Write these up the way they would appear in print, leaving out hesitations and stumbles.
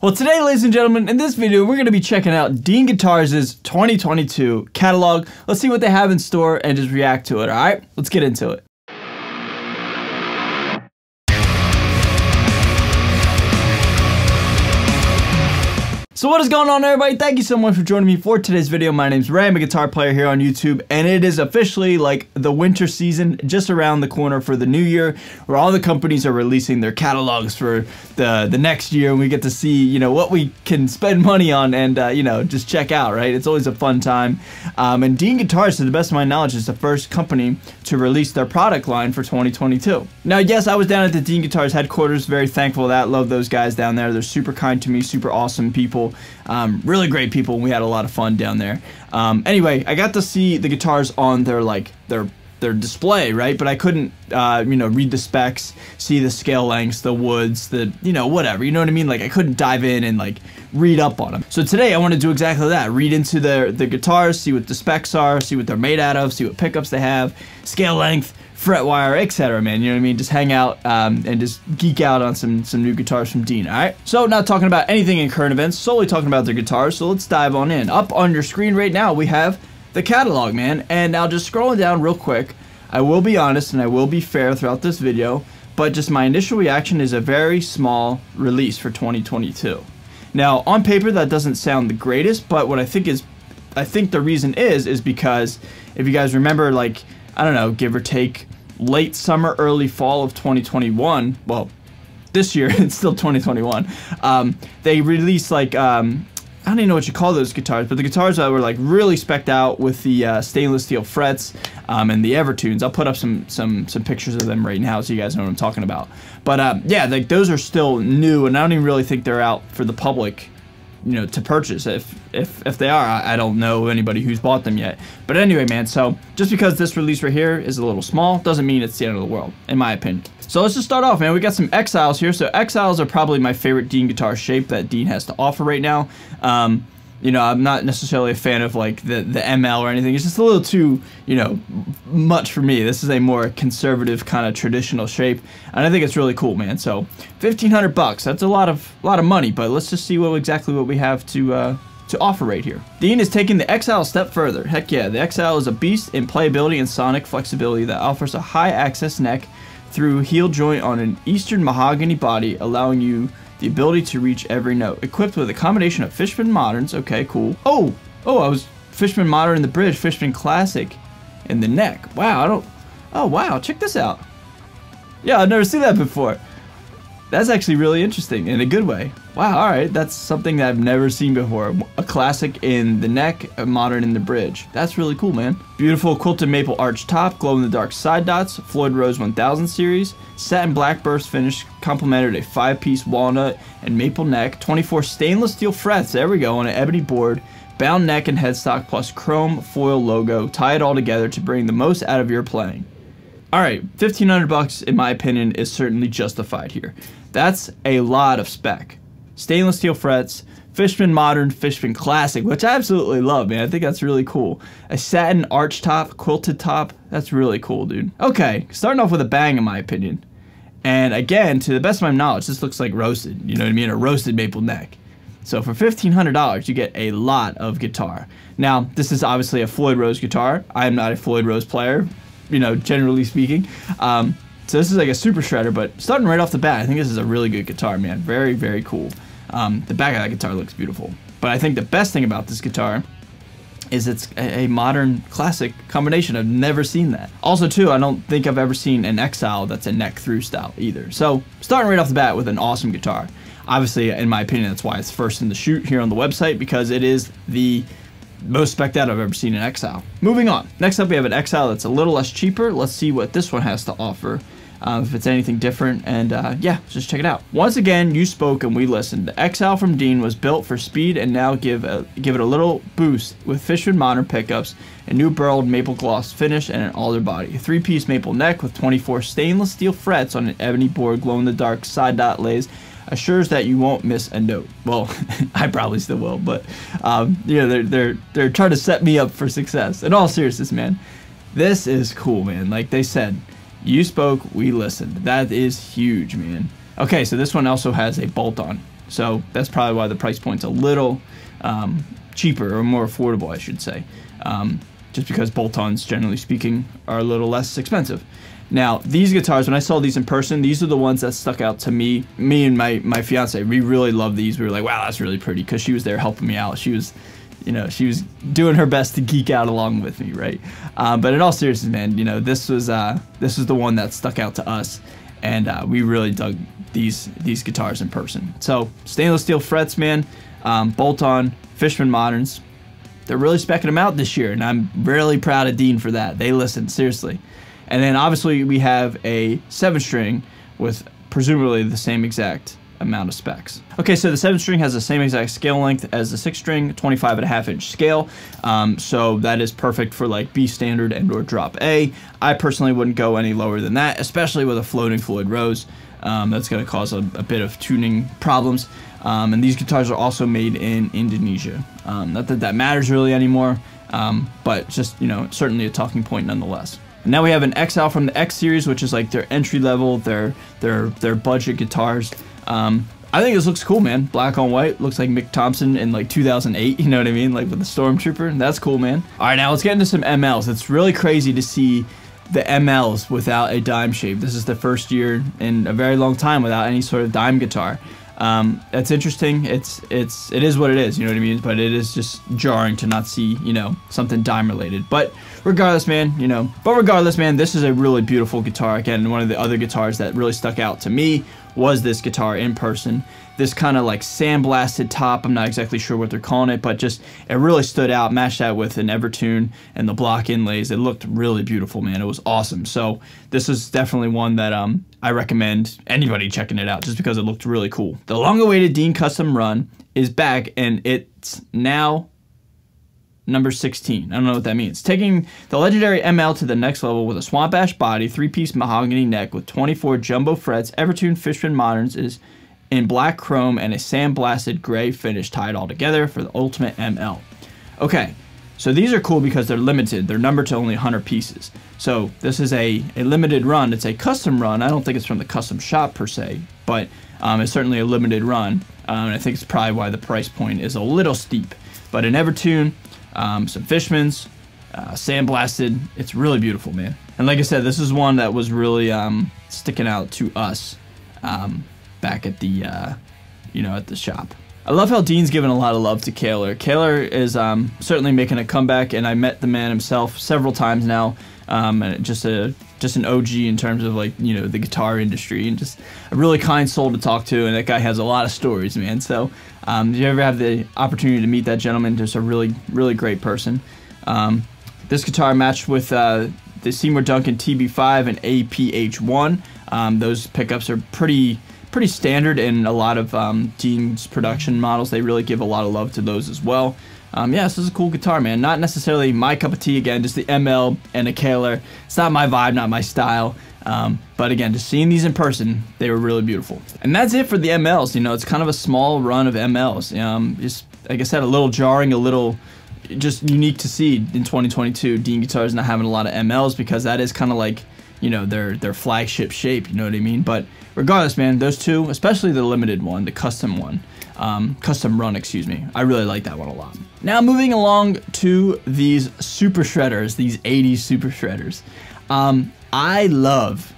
Well, today, ladies and gentlemen, in this video, we're going to be checking out Dean Guitars' 2022 catalog. Let's see what they have in store and just react to it, alright? Let's get into it. So what is going on, everybody? Thank you so much for joining me for today's video. My name's Ray. I'm a guitar player here on YouTube, and it is officially like the winter season just around the corner for the new year, where all the companies are releasing their catalogs for the next year, and we get to see, you know, what we can spend money on and, you know, just check out, right? It's always a fun time. And Dean Guitars, to the best of my knowledge, is the first company to release their product line for 2022. Now, yes, I was down at the Dean Guitars headquarters, very thankful for that. Love those guys down there. They're super kind to me, super awesome people. Really great people. We had a lot of fun down there. Anyway, I got to see the guitars on their display, right? But I couldn't, you know, read the specs, see the scale lengths, the woods, the, you know, whatever. You know what I mean? Like, I couldn't dive in and like read up on them. So today I want to do exactly that. Read into the guitars, see what the specs are, see what they're made out of, see what pickups they have, scale length, fret wire, etc. man, you know what I mean? Just hang out and just geek out on some new guitars from Dean, alright? So not talking about anything in current events, solely talking about their guitars, so let's dive on in. Up on your screen right now, we have the catalog, man, and now just scrolling down real quick, I will be honest and I will be fair throughout this video, but just my initial reaction is a very small release for 2022. Now, on paper, that doesn't sound the greatest, but what I think the reason is because if you guys remember, like, I don't know, give or take late summer, early fall of 2021, well, this year, it's still 2021, they released, like, I don't even know what you call those guitars, but the guitars that were, like, really specced out with the stainless steel frets and the Evertunes. I'll put up some pictures of them right now so you guys know what I'm talking about. But, yeah, like, those are still new, and I don't even really think they're out for the public, you know, to purchase. If they are, I don't know anybody who's bought them yet. But anyway, man, so just because this release right here is a little small doesn't mean it's the end of the world, in my opinion. So let's just start off, man. We got some Exiles here. So Exiles are probably my favorite Dean guitar shape that Dean has to offer right now. You know, I'm not necessarily a fan of like the ML or anything. It's just a little too, you know, much for me. This is a more conservative kind of traditional shape, and I think it's really cool, man. So 1,500 bucks. That's a lot of money, but let's just see exactly what we have to offer right here. Dean is taking the Exile a step further. Heck yeah, the Exile is a beast in playability and sonic flexibility that offers a high access neck through heel joint on an Eastern mahogany body, allowing you the ability to reach every note. Equipped with a combination of Fishman Moderns. Okay, cool. Oh, I was Fishman Modern in the bridge, Fishman Classic in the neck. Wow, oh wow, check this out. Yeah, I've never seen that before. That's actually really interesting in a good way. Wow, alright, that's something that I've never seen before. A classic in the neck, a modern in the bridge. That's really cool, man. Beautiful quilted maple arch top, glow-in-the-dark side dots, Floyd Rose 1000 series, satin black burst finish, complemented a 5-piece walnut and maple neck, 24 stainless steel frets, there we go, on an ebony board, bound neck and headstock plus chrome foil logo. Tie it all together to bring the most out of your playing. Alright, 1,500 bucks in my opinion is certainly justified here. That's a lot of spec. Stainless steel frets, Fishman Modern, Fishman Classic, which I absolutely love, man. I think that's really cool. A satin arch top, quilted top, that's really cool, dude. Okay, starting off with a bang in my opinion. And again, to the best of my knowledge, this looks like roasted, you know what I mean? A roasted maple neck. So for $1,500, you get a lot of guitar. Now, this is obviously a Floyd Rose guitar. I am not a Floyd Rose player, you know, generally speaking. So this is like a super shredder, but starting right off the bat, I think this is a really good guitar, man. Very, very cool. The back of that guitar looks beautiful. But I think the best thing about this guitar is it's a modern classic combination. I've never seen that. Also, too, I don't think I've ever seen an Exile that's a neck through style either. So starting right off the bat with an awesome guitar. Obviously, in my opinion, that's why it's first in the chute here on the website, because it is the most spec'd out I've ever seen an Exile. Moving on. Next up, we have an Exile that's a little less cheaper. Let's see what this one has to offer. If it's anything different, and yeah, just check it out. Once again, you spoke and we listened. The Exile from Dean was built for speed, and now give it a little boost with Fishman Modern pickups, a new burled maple gloss finish, and an alder body. A 3-piece maple neck with 24 stainless steel frets on an ebony board, glow-in-the-dark side dot lays assures that you won't miss a note. Well, I probably still will, but you know, they're trying to set me up for success. In all seriousness, man, this is cool, man. Like they said, you spoke, we listened. That is huge, man. Okay, so this one also has a bolt-on. So that's probably why the price point's a little cheaper, or more affordable, I should say. Just because bolt-ons, generally speaking, are a little less expensive. Now, these guitars, when I saw these in person, these are the ones that stuck out to me. Me and my fiance, we really love these. We were like, wow, that's really pretty, because she was there helping me out. She was, you know, she was doing her best to geek out along with me, right? But in all seriousness, man, you know, this was the one that stuck out to us, and we really dug these guitars in person. So stainless steel frets, man, bolt-on, Fishman Moderns. They're really specking them out this year, and I'm really proud of Dean for that. They listened, seriously. And then obviously we have a 7-string with presumably the same exact amount of specs. Okay, so the 7-string has the same exact scale length as the 6-string, 25.5-inch scale. So that is perfect for like B standard and or drop A. I personally wouldn't go any lower than that, especially with a floating Floyd Rose. That's going to cause a bit of tuning problems. And these guitars are also made in Indonesia. Not that that matters really anymore, but just, you know, certainly a talking point nonetheless. And now we have an Exile from the X series, which is like their entry level, their budget guitars. I think this looks cool, man. Black on white, looks like Mick Thompson in like 2008. You know what I mean? Like with the Stormtrooper. That's cool, man. All right, now let's get into some MLs. It's really crazy to see the MLs without a dime shape. This is the first year in a very long time without any sort of dime guitar. That's interesting. It is what it is, you know what I mean? But it is just jarring to not see, you know, something dime related. But regardless, man, this is a really beautiful guitar. Again, one of the other guitars that really stuck out to me was this guitar in person. This kind of like sandblasted top, I'm not exactly sure what they're calling it, but just it really stood out. Matched that with an Evertune and the block inlays. It looked really beautiful, man. It was awesome. So this is definitely one that I recommend anybody checking it out, just because it looked really cool. The long-awaited Dean Custom Run is back, and it's now number 16. I don't know what that means. Taking the legendary ML to the next level with a swamp ash body, 3-piece mahogany neck with 24 jumbo frets, Evertune Fishman Moderns is in black chrome and a sandblasted gray finish tied all together for the ultimate ML. Okay, so these are cool because they're limited. They're numbered to only 100 pieces. So this is a limited run. It's a custom run. I don't think it's from the custom shop per se, but it's certainly a limited run. And I think it's probably why the price point is a little steep. But an Evertune, some Fishmans, sandblasted. It's really beautiful, man. And like I said, this is one that was really sticking out to us back at the at the shop. I love how Dean's given a lot of love to Kaler. Kaler is certainly making a comeback, and I met the man himself several times now. And just an OG in terms of, like, you know, the guitar industry, and just a really kind soul to talk to, and that guy has a lot of stories, man. So if you ever have the opportunity to meet that gentleman, just a really, really great person. This guitar matched with the Seymour Duncan TB5 and APH1. Those pickups are pretty standard in a lot of Dean's production models. They really give a lot of love to those as well. Yeah, this is a cool guitar, man. Not necessarily my cup of tea, again, just the ML and a Kaler. It's not my vibe, not my style. But again, just seeing these in person, they were really beautiful. And that's it for the MLs. You know, it's kind of a small run of MLs. Just, like I said, a little jarring, a little just unique to see in 2022. Dean Guitars not having a lot of MLs, because that is kind of like, you know, their flagship shape, you know what I mean? But regardless, man, those two, especially the limited one, the custom one, custom run, excuse me, I really like that one a lot. Now moving along to these super shredders, these 80s super shredders. I love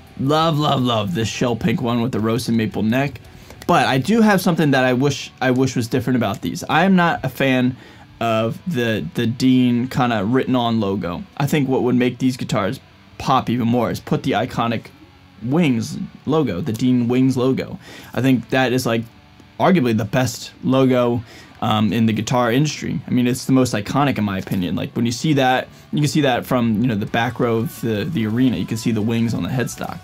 this shell pink one with the roasted maple neck, but I do have something that I wish was different about these. I am not a fan of the Dean kind of written on logo. I think what would make these guitars pop even more is put the iconic Wings logo, the Dean Wings logo. I think that is like arguably the best logo in the guitar industry. I mean, it's the most iconic in my opinion. Like when you see that, you can see that from, you know, the back row of the arena. You can see the wings on the headstock.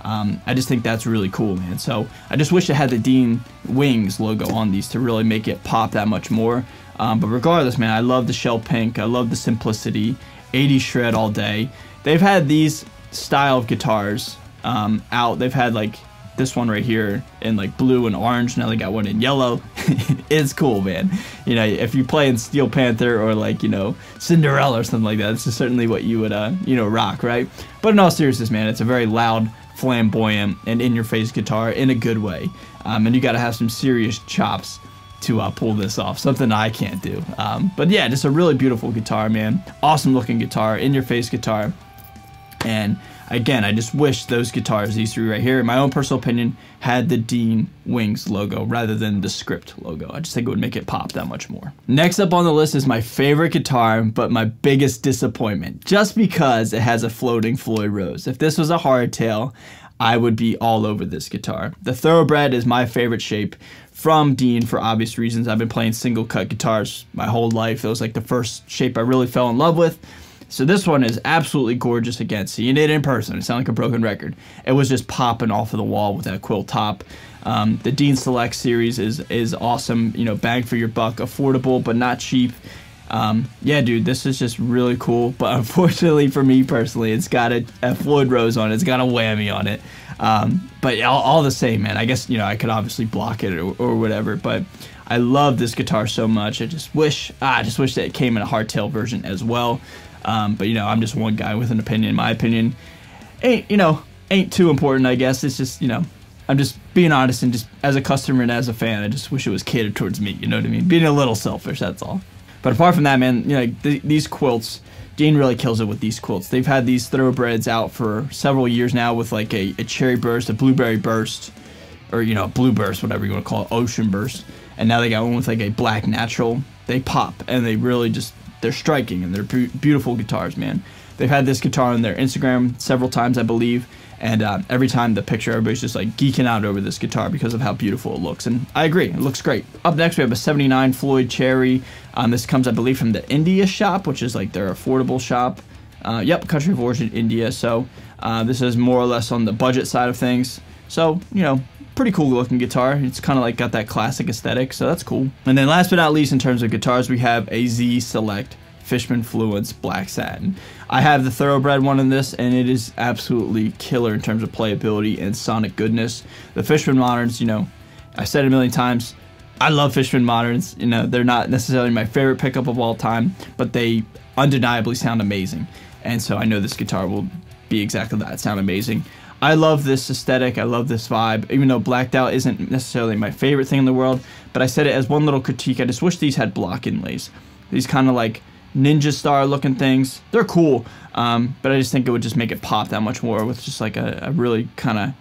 I just think that's really cool, man. So I just wish it had the Dean Wings logo on these to really make it pop that much more. But regardless, man, I love the shell pink. I love the simplicity. 80s shred all day. They've had these style of guitars out. They've had like this one right here in like blue and orange. Now they got one in yellow. It's cool, man. You know, if you play in Steel Panther or like, you know, Cinderella or something like that, this is certainly what you would, you know, rock, right? But in all seriousness, man, it's a very loud, flamboyant and in-your-face guitar in a good way. And you got to have some serious chops to pull this off, something I can't do. But yeah, just a really beautiful guitar, man. Awesome looking guitar, in-your-face guitar. And again, I just wish those guitars, these three right here, in my own personal opinion, had the Dean Wings logo rather than the script logo. I just think it would make it pop that much more. Next up on the list is my favorite guitar, but my biggest disappointment, just because it has a floating Floyd Rose. If this was a hardtail, I would be all over this guitar. The thoroughbred is my favorite shape from Dean for obvious reasons. I've been playing single cut guitars my whole life. It was like the first shape I really fell in love with. So this one is absolutely gorgeous. Again, seeing it in person, it sounded like a broken record. It was just popping off of the wall with that quill top. The Dean Select series is awesome. You know, bang for your buck, affordable but not cheap. Yeah, dude, this is just really cool. But unfortunately for me personally, it's got a Floyd Rose on it. It's got a whammy on it. But all the same, man. I guess, you know, I could obviously block it or whatever. But I love this guitar so much. I just wish that it came in a hardtail version as well. But you know, I'm just one guy with an opinion. My opinion ain't too important, I guess. It's just, you know, I'm just being honest, and just as a customer and as a fan, I just wish it was catered towards me, you know what I mean? Being a little selfish, that's all. But apart from that, man, you know, these quilts, Dean really kills it with these quilts. They've had these thoroughbreds out for several years now with like a cherry burst, a blueberry burst, or, you know, blue burst, whatever you want to call it, ocean burst. And now they got one with like a black natural. They pop, and they really just, they're striking, and they're beautiful guitars, man. They've had this guitar on their Instagram several times, I believe, and every time the picture, everybody's just like geeking out over this guitar because of how beautiful it looks, and I agree, it looks great. Up next, we have a 79 Floyd Cherry. This comes, I believe, from the India shop, which is like their affordable shop. Yep, country of origin, India, so this is more or less on the budget side of things. So, you know, pretty cool looking guitar. It's kind of like got that classic aesthetic, so that's cool. And then last but not least, in terms of guitars, we have a Z Select Fishman Fluence Black Satin. I have the thoroughbred one in this, and it is absolutely killer in terms of playability and sonic goodness. The Fishman Moderns, you know, I said it a million times, I love Fishman Moderns. You know, they're not necessarily my favorite pickup of all time, but they undeniably sound amazing. And so I know this guitar will be exactly that, sound amazing. I love this aesthetic, I love this vibe, even though blacked out isn't necessarily my favorite thing in the world, but I said it as one little critique. I just wish these had block inlays. These kind of like ninja star looking things, they're cool, but I just think it would just make it pop that much more with just like a really kind of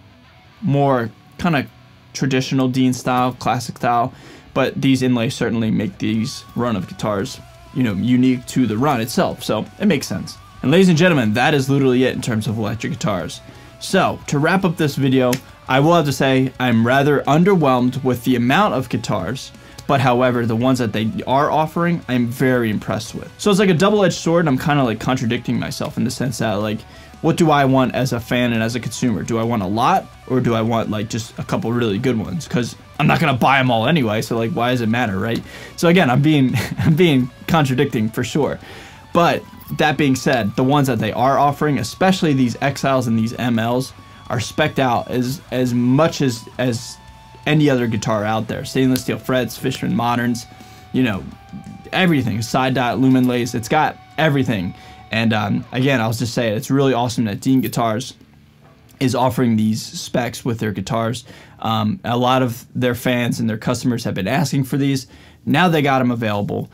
more kind of traditional Dean style, classic style, but these inlays certainly make these run of guitars, you know, unique to the run itself, so it makes sense. And ladies and gentlemen, that is literally it in terms of electric guitars. So, to wrap up this video, I will have to say I'm rather underwhelmed with the amount of guitars, but however, the ones that they are offering, I'm very impressed with. So it's like a double-edged sword, and I'm kind of like contradicting myself in the sense that, like, what do I want as a fan and as a consumer? Do I want a lot, or do I want like just a couple really good ones? Because I'm not gonna buy them all anyway, so like, why does it matter, right? So again, I'm being contradicting for sure. But that being said, the ones that they are offering, especially these Exiles and these MLs, are spec'd out as much as any other guitar out there. Stainless steel frets, Fishman Moderns, you know, everything. Side dot, lumen lace, it's got everything. And again, I'll just say it, it's really awesome that Dean Guitars is offering these specs with their guitars. A lot of their fans and their customers have been asking for these. Now they got them available.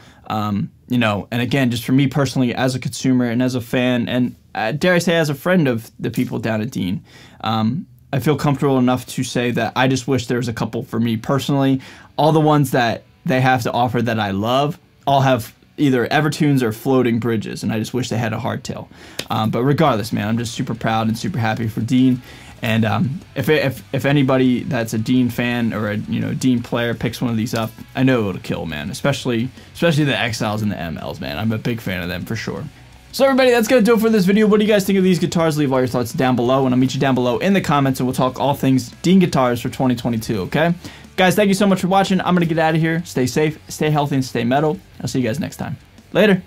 You know, and again, just for me personally, as a consumer and as a fan, and dare I say as a friend of the people down at Dean, I feel comfortable enough to say that I just wish there was a couple for me personally. All the ones that they have to offer that I love all have either Evertunes or floating bridges, and I just wish they had a hardtail. But regardless, man, I'm just super proud and super happy for Dean. And if anybody that's a Dean fan or a Dean player picks one of these up, I know it'll kill, man. Especially the Exiles and the MLs, man. I'm a big fan of them for sure. So everybody, that's gonna do it for this video. What do you guys think of these guitars? Leave all your thoughts down below, and I'll meet you down below in the comments, and we'll talk all things Dean guitars for 2022. Okay, guys, thank you so much for watching. I'm gonna get out of here. Stay safe, stay healthy, and stay metal. I'll see you guys next time. Later.